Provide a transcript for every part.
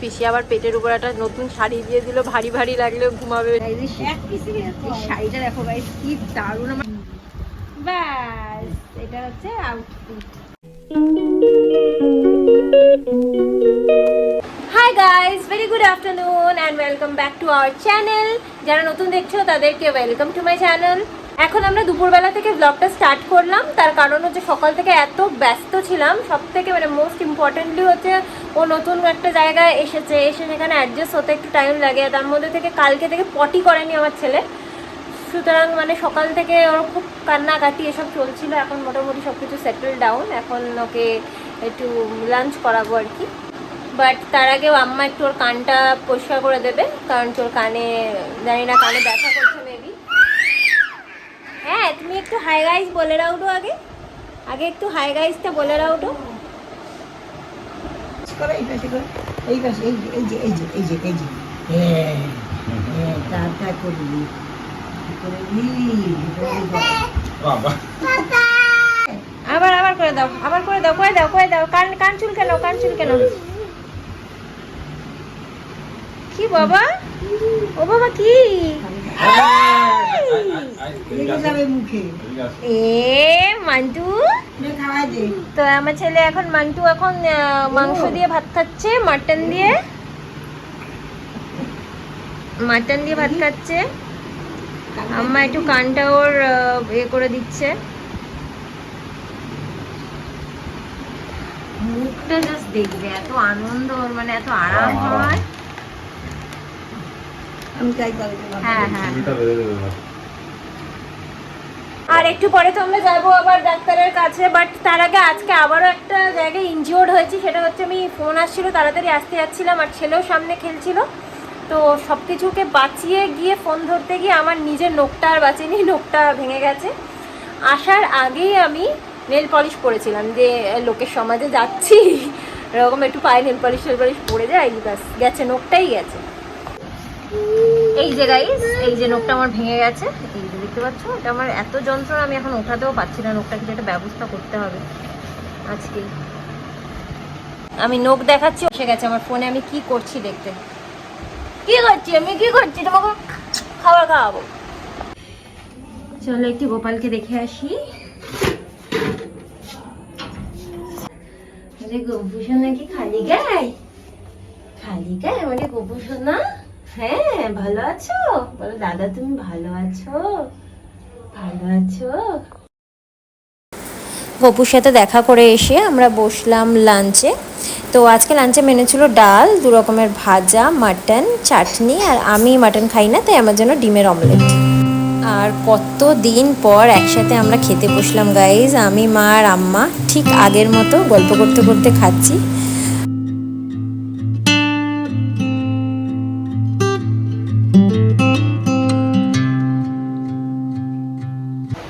পিসি আবার পেটের উপর একটা নতুন শাড়ি দিয়ে দিল, ভারী ভারী লাগলেও ঘুমাবে। শাড়িটা দেখো গাইস কি দারুণ আমার। ব্যাস এটা হচ্ছে outfit. Hi guys, very good afternoon and welcome back to our channel. যারা নতুন দেখছো তাদেরকে ওয়েলকাম টু মাই চ্যানেল। এখন আমরা দুপুরবেলা থেকে ব্লগটা স্টার্ট করলাম, তার কারণ হচ্ছে সকাল থেকে এত ব্যস্ত ছিলাম। সব থেকে মানে মোস্ট ইম্পর্টেন্টলি হচ্ছে ও নতুন একটা জায়গায় এসে সেখানে অ্যাডজাস্ট হতে একটু টাইম লাগে। তার মধ্যে থেকে কালকে থেকে পটি করেনি আমার ছেলে, সুতরাং মানে সকাল থেকে ওর খুব কান্নাকাটি এসব চলছিল। এখন মোটামুটি সব কিছু সেটেল ডাউন, এখন ওকে একটু লাঞ্চ করাবো আর কি। বাট তার আগেও আম্মা একটু ওর কানটা পরিষ্কার করে দেবে, কারণ তোর কানে জানি না কানে ব্যথা করছে মেবি। হ্যাঁ তুমি একটু হাই গাইস বলে রাউটো, আগে আগে একটু হাই গাইসটা বলে রাউটো। এই পাশে এই যে এই যে এই যে এই যে তার করবি আবার আবার করে দাও, আবার করে দাও, করে দাও, করে দাও। কান চুল কেন, কান চুল কেন? কি বাবা, ও বাবা কি মুখে মান্টু। খাওয়াই দে। তো আমার ছেলে এখন মান্টু এখন মাংস দিয়ে ভাত খাচ্ছে, মাটন দিয়ে ভাত খাচ্ছে। আম্মা একটু কানটা ওর ইয়ে করে দিচ্ছে। মুখটা জাস্ট দেখবে, এত আনন্দ ওর, মানে এত আরাম হয়। আমি তাই করে হ্যাঁ হ্যাঁ। আর একটু পরে তো আমরা যাবো আবার ডাক্তারের কাছে। বাট তার আগে আজকে আবারও একটা জায়গায় ইনজিওর্ড হয়েছি। সেটা হচ্ছে আমি ফোন আসছিল, তাড়াতাড়ি আসতে যাচ্ছিলাম, আর ছেলেও সামনে খেলছিল। তো সব কিছুকে বাঁচিয়ে গিয়ে ফোন ধরতে গিয়ে আমার নিজের নোকটা আর বাঁচিনি, নোকটা ভেঙে গেছে। আসার আগেই আমি নেল পলিশ পরেছিলাম, যে লোকের সমাজে যাচ্ছি এরকম একটু পায়ে নেল পলিশ পরে যায়, ব্যাস গেছে, নোকটাই গেছে। এই যে গাইস, এই যে নোকটা আমার ভেঙে গেছে, এই যে দেখতে পাচ্ছ। এটা আমার এত যন্ত্রণা, আমি এখন ওঠাতেও পারছি না। নোকটা কিছু একটা ব্যবস্থা করতে হবে আজকে। আমি নোক দেখাচ্ছি, এসে গেছে আমার ফোনে। আমি কি করছি দেখতে, কি করছি আমি, কি করছি, তোমাকে খাবার খাওয়াবো। চলো একটু গোপালকে দেখে আসি। গোপুষণ নাকি খালি গায়, খালি গায় আমাকে গোপুষণ না। হ্যাঁ ভালো আছো বলো, দাদা তুমি ভালো আছো, ভালো আছো। গপুর সাথে দেখা করে এসে আমরা বসলাম লাঞ্চে। তো আজকে লাঞ্চে মেনু ছিল ডাল, 2 রকমের ভাজা, মাটন, চাটনি, আর আমি মাটন খাই না তাই আমার জন্য ডিমের অমলেট। আর কত দিন পর একসাথে আমরা খেতে বসলাম গাইজ, আমি, মা আর আম্মা। ঠিক আগের মতো গল্প করতে করতে খাচ্ছি।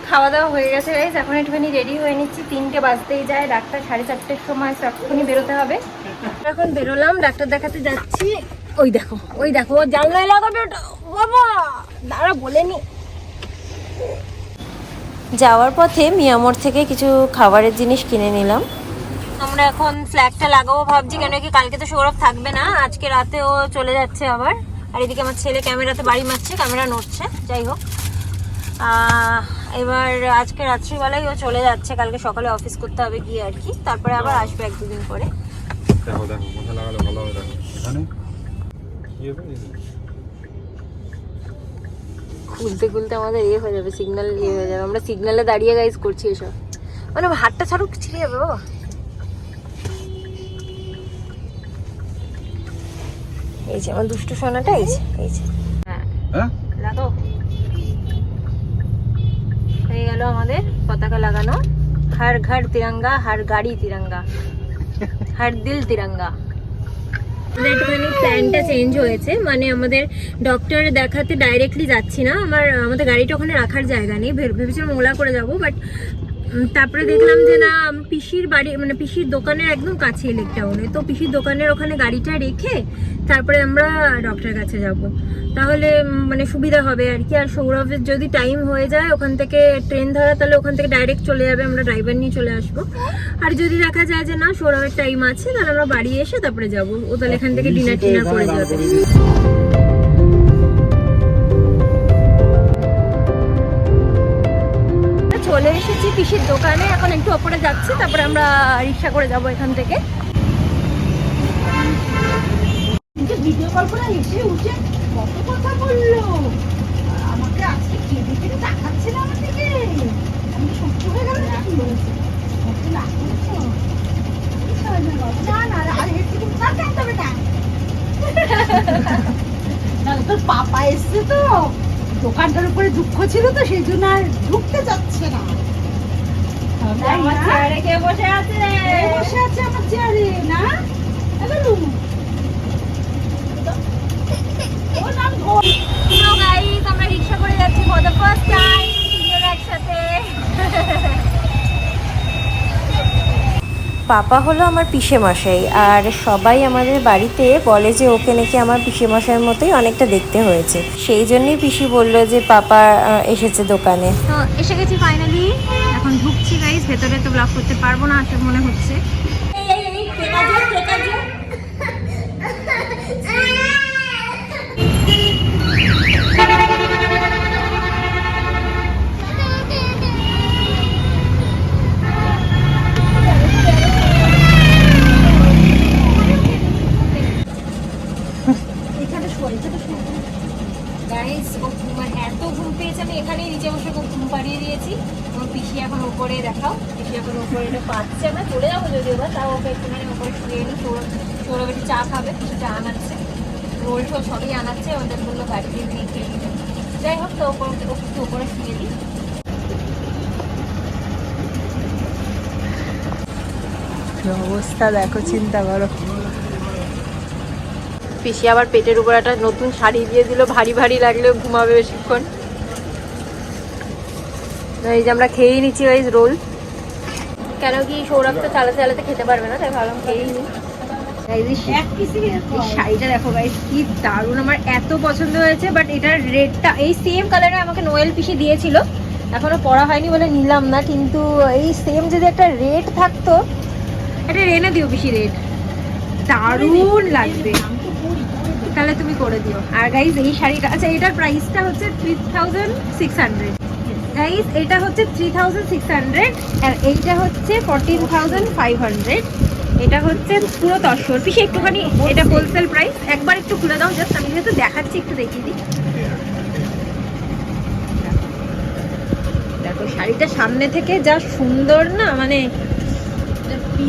খাওয়া দাওয়া হয়ে গেছে গাইজ, এখন একটুখানি রেডি হয়ে নিচ্ছি। 3টে বাজতেই যায়, ডাক্তার 4:30-র সময়, তখনই বেরোতে হবে। এখন বেরোলাম, ডাক্তার দেখাতে যাচ্ছি। ওই দেখো, ওই দেখো, জানলায় লাগাবে ওটা, বাবা দাঁড়া বলে নি। যাওয়ার পথে মিয়ামোর থেকে কিছু খাবারের জিনিস কিনে নিলাম। আমরা এখন ফ্ল্যাগটা লাগাবো ভাবছি, কেন কি কালকে তো সৌরভ থাকবে না, আজকে রাতে ও চলে যাচ্ছে আবার। আর এদিকে আমার ছেলে ক্যামেরাতে বাড়ি মারছে, ক্যামেরা নড়ছে। যাই হোক, এবার আজকে রাত্রিবেলায় ও চলে যাচ্ছে, কালকে সকালে অফিস করতে হবে গিয়ে আর কি। তারপরে আবার আসবে 1-2 দিন পরে। দেখো দেখো কোথায় লাগালে ভালো হবে, দেখো এখানে কি হবে। খুলতে খুলতে আমাদের ইয়ে হয়ে যাবে, সিগন্যাল ইয়ে হয়ে যাবে। আমরা সিগন্যালে দাঁড়িয়ে গাইজ করছি এসব, মানে হাতটা ছাড়ুক, ছিঁড়ে যাবে বাবা। এই যে আমার দুষ্টু সোনাটা, এই যে এই যে, হ্যাঁ লাগো। হয়ে গেল আমাদের পতাকা লাগানো। হর ঘর তিরঙ্গা, হর গাড়ি তিরঙ্গা, হর দিল তিরঙ্গা। একটুখানি প্ল্যানটা চেঞ্জ হয়েছে, মানে আমাদের ডক্টর দেখাতে ডাইরেক্টলি যাচ্ছি না। আমাদের গাড়িটা ওখানে রাখার জায়গা নেই, ভেবেছিলাম ওলা করে যাবো, বাট তারপরে দেখলাম যে না পিসির বাড়ি মানে পিসির দোকানের একদম কাছে লেক টাউনে, তো পিসির দোকানের ওখানে গাড়িটা রেখে তারপরে আমরা ডক্টরের কাছে যাব, তাহলে মানে সুবিধা হবে আর কি। আর সৌরভের যদি টাইম হয়ে যায় ওখান থেকে ট্রেন ধরা, তাহলে ওখান থেকে ডাইরেক্ট চলে যাবে, আমরা ড্রাইভার নিয়ে চলে আসবো। আর যদি দেখা যায় যে না সৌরভের টাইম আছে, তাহলে আমরা বাড়ি এসে তারপরে যাব, ও তাহলে এখান থেকে ডিনার টিনার করে যাবে। চলে এসেছি পিসির দোকানে, এখন একটু ওপরে যাচ্ছি, তারপরে আমরা রিক্সা করে যাব এখান থেকে। ভিডিও কল করে এসে উঠে কত কথা বললো, আমাকে আজকে কেঁদে কেঁদে দেখাচ্ছে না আমার দিকে, আমি সত্যি হয়ে গেল নাকি কত রাগ করছো? না না আর একটু হবে না। না তোর পাপা এসছে তো, দোকানটার উপরে দুঃখ ছিল তো সেই জন্য আর ঢুকতে যাচ্ছে না। আমার চেয়ারে কে বসে আছে? বসে আছে আমার চেয়ারে না। আমরা রিক্সা করে যাচ্ছি ফর দ্য ফার্স্ট টাইম একসাথে। পাপা হলো আমার পিসে মশাই, আর সবাই আমাদের বাড়িতে বলে যে ওকে নাকি আমার পিসে মশাইয়ের মতোই অনেকটা দেখতে হয়েছে, সেই জন্যই পিসি বললো যে পাপা এসেছে দোকানে। তো এসে গেছি ফাইনালি, এখন ঢুকছি গাইস, ভেতরে তো ব্লগ করতে পারবো না আসলে মনে হচ্ছে। এত ঘুম পেয়েছে, আমি এখানেই নিচে বসে ঘুম পাড়িয়ে দিয়েছি। আমার পিসি এখন উপরে, দেখাও পিসি এখন উপরে পাচ্ছে, আমরা চলে যাবো যদিও বা, তাও ওকে একটুখানি উপরে শুয়ে এলি। সৌরভ একটু চা খাবে, কিছু চা আনাচ্ছে, রোল টোল সবই আনাচ্ছে, ওদের বললো গাড়িতে নিয়ে খেয়ে নিতে। যাই হোক, তো ওকে একটু উপরে শুয়ে দিই। অবস্থা দেখো, চিন্তা করো। পিসি আবার পেটের উপর একটা নতুন শাড়ি দিয়ে দিল, ভারী ভারী লাগলেও ঘুমাবে বেশিক্ষণ। এই যে আমরা খেয়েই নিচ্ছি গাইস রোল, কেন কি সৌরভ তো চালাতে চালাতে খেতে পারবে না, তাই ভাবলাম খেয়েই নি। শাড়িটা দেখো গাইস কি দারুণ, আমার এত পছন্দ হয়েছে। বাট এটার রেটটা এই সেম কালারে আমাকে নোয়েল পিসি দিয়েছিল, এখনো পরা হয়নি বলে নিলাম না, কিন্তু এই সেম যদি একটা রেট থাকতো, এটা এনে দিও পিসি, রেট দারুণ লাগবে, তাহলে তুমি করে দিও। আর গাইস এই শাড়িটা, আচ্ছা এটার প্রাইসটা হচ্ছে 3600 গাইস, এটা হচ্ছে 3600 আর এইটা হচ্ছে 14500। এটা হচ্ছে পুরো তসর পিসি, একটুখানি এটা হোলসেল প্রাইস, একবার একটু খুলে দাও জাস্ট, আমি যেহেতু দেখাচ্ছি একটু দেখিয়ে দিই। দেখো শাড়িটা সামনে থেকে যা সুন্দর না, মানে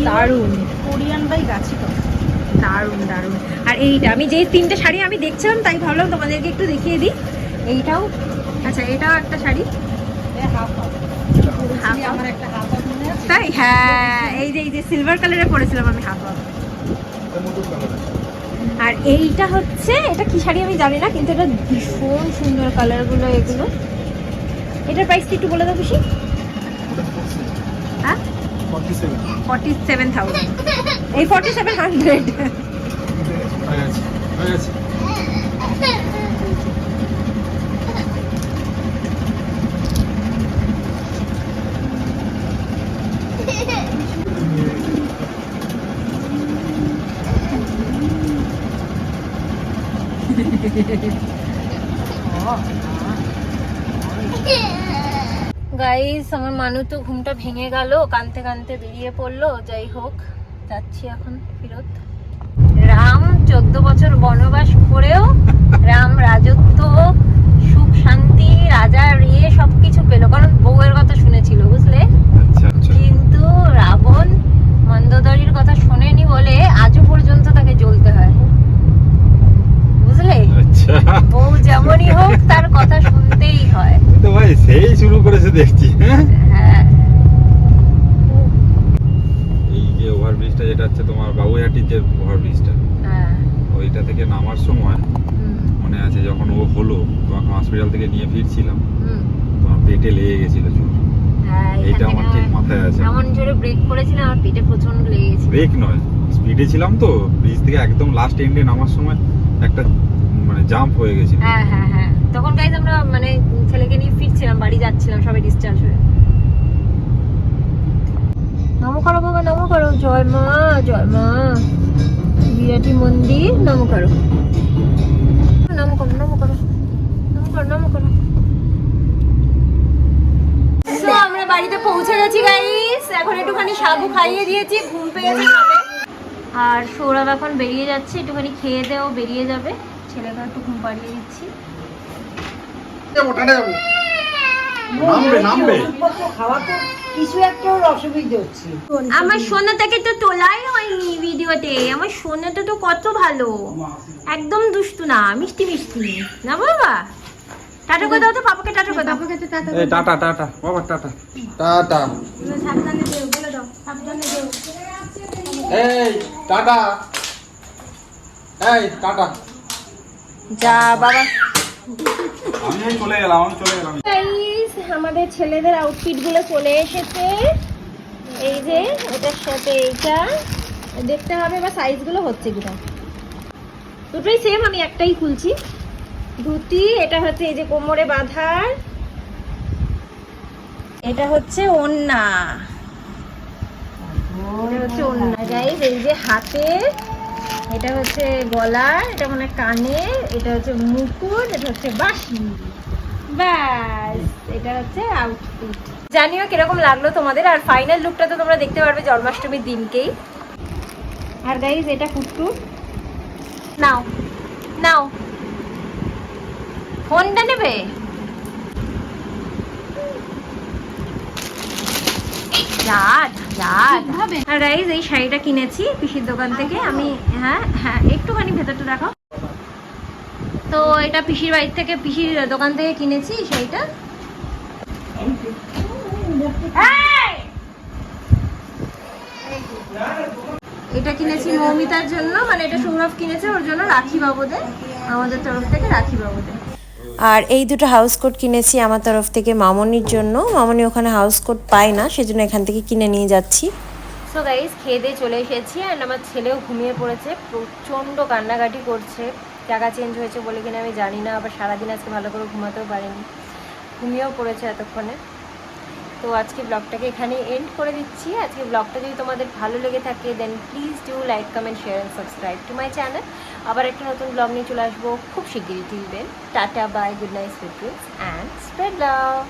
দারুণ, কোরিয়ান বাই গাছি তো দারুণ দারুণ। আর এইটা আমি যেই তিনটে শাড়ি আমি দেখছিলাম, তাই ভাবলাম তোমাদেরকে একটু দেখিয়ে দিই। এইটাও, আচ্ছা এটাও একটা শাড়ি, আমার একটা হাফ মনে আছে তাই হ্যাঁ, এই যে সিলভার কালারে পরেছিলাম আমি হাফ হাফ। আর এইটা হচ্ছে, এটা কি শাড়ি আমি জানি না, কিন্তু এটা ভীষণ সুন্দর কালারগুলো এগুলো। এটার প্রাইসটা একটু বলে দাও বেশি। হ্যাঁ 47,000, এই 4700। গাইস আমার মানু তো ঘুমটা ভেঙে গেল, কানতে কানতে বেরিয়ে পড়লো। যাই হোক, যাচ্ছি এখন ফেরত। রাম 14 বছর বনবাস করেও রাম রাজত্ব, সুখ শান্তি, রাজার সবকিছু পেলো, কারণ বউয়ের কথা শুনেছিল বুঝলে। কিন্তু রাবণ মন্দোদরীর কথা শোনেনি বলে আজও পর্যন্ত তাকে জ্বলতে হয়, বুঝলে। বউ যেমনই হোক তার কথা শুনতেই হয়। তো ভাই সেই শুরু করেছে দেখছি। হ্যাঁ, এই যে ওভারব্রিজটা যেটা হচ্ছে তোমার বাবুঘাটির যে ওভারব্রিজটা, হ্যাঁ ওইটা থেকে নামার সময় মনে আছে যখন ও হলো, তোমাকে হসপিটাল থেকে নিয়ে ফিরছিলাম, তোমার পেটে লেগে গেছিল চুল। হ্যাঁ এইটা আমার ঠিক মাথায় আছে। এমন জোরে ব্রেক করেছিলাম আমার পেটে প্রচন্ড লেগেছিল। ব্রেক নয়, স্পিডে ছিলাম তো, ব্রিজ থেকে একদম লাস্ট এন্ডে নামার সময় একটা মানে জাম্প হয়ে গেছিল। হ্যাঁ হ্যাঁ হ্যাঁ, তখন গাইজ আমরা মানে ছেলেকে নিয়ে ফিরছিলাম, বাড়ি যাচ্ছিলাম, সবাই ডিসচার্জ হয়ে। নমো করো বাবা, নমো করো। জয় মা, জয় মা। বিরাটি মন্দির, নমো করো, নমো করো, নমো করো, নমো করো, নমো করো। So, আমরা বাড়িতে পৌঁছে গেছি গাইস। এখন একটুখানি সাবু খাইয়ে দিয়েছি, ঘুম পেয়েছে খাবে। আর সৌরভ এখন বেরিয়ে যাচ্ছে, একটুখানি খেয়ে দেও বেরিয়ে যাবে। ছেলেকে একটু ঘুম পাড়িয়ে দিচ্ছি। খাওয়াতে কিছু একটা ওর অসুবিধা হচ্ছে। আমার সোনাটাকে তো তোলাই হয়নি ভিডিওতে। আমার সোনাটা তো কত ভালো, একদম দুষ্টু না, মিষ্টি মিষ্টি না বাবা। টাটা করে দাও তো পাপাকে, টাটা করে দাও। এই টাটা টাটা বাবা, টাটা টাটা। সাবধানে দেও, বলে দাও সাবধানে দেও। এই টাটা, এই টাটা। যা বাবা। আমি চলে গেলাম, গাইস, আমাদের ছেলেদের আউটফিট গুলো চলে এসেছে। এই যে এটার সাথে এইটা দেখতে হবে বা সাইজ গুলো হচ্ছে কিনা। দুটোই সেম, আমি একটাই খুলছি। ধুতি, এটা হচ্ছে এই যে কোমরে বাঁধার, এটা হচ্ছে ওড়না, এটা হচ্ছে ওড়না গাইস। এই যে হাতে, এটা হচ্ছে গলার, এটা মানে কানে, এটা হচ্ছে মুকুট, এটা হচ্ছে বাঁশি। ব্যাস, এটা হচ্ছে আউটফিট। জানিও কিরকম লাগলো তোমাদের। আর ফাইনাল লুকটা তো তোমরা দেখতে পারবে জন্মাষ্টমীর দিনকেই। আর গাইস এটা ফুটফুট। নাও নাও, ফোনটা নেবে? আর গাইস এই শাড়িটা কিনেছি পিসির দোকান থেকে আমি। হ্যাঁ হ্যাঁ, একটুখানি ভেতরটা দেখাও। তো এটা পিসির বাড়ি থেকে, পিসির দোকান থেকে কিনেছি শাড়িটা। এটা কিনেছি মৌমিতার জন্য, মানে এটা সৌরভ কিনেছে ওর জন্য রাখি বাবদে, আমাদের তরফ থেকে রাখি বাবদে। আর এই দুটো হাউস কোট কিনেছি আমার তরফ থেকে মামনির জন্য। মামনি ওখানে হাউস কোট পায় না, সেজন্য এখান থেকে কিনে নিয়ে যাচ্ছি। সো গাইস, খেয়ে দিয়ে চলে এসেছি। অ্যান্ড আমার ছেলেও ঘুমিয়ে পড়েছে, প্রচণ্ড কান্নাকাটি করছে। জায়গা চেঞ্জ হয়েছে বলে কিনা আমি জানি না, আবার সারাদিন আজকে ভালো করে ঘুমাতেও পারিনি, ঘুমিয়েও পড়েছে এতক্ষণে। তো আজকে ব্লগটাকে এখানে এন্ড করে দিচ্ছি। আজকে ব্লগটা যদি তোমাদের ভালো লেগে থাকে then please do like, comment, share and subscribe to my channel. আবার একটা নতুন ব্লগ নিয়ে চলে আসবো খুব শিগগিরই। Till then tata, bye, good night, sweet dreams and spread love.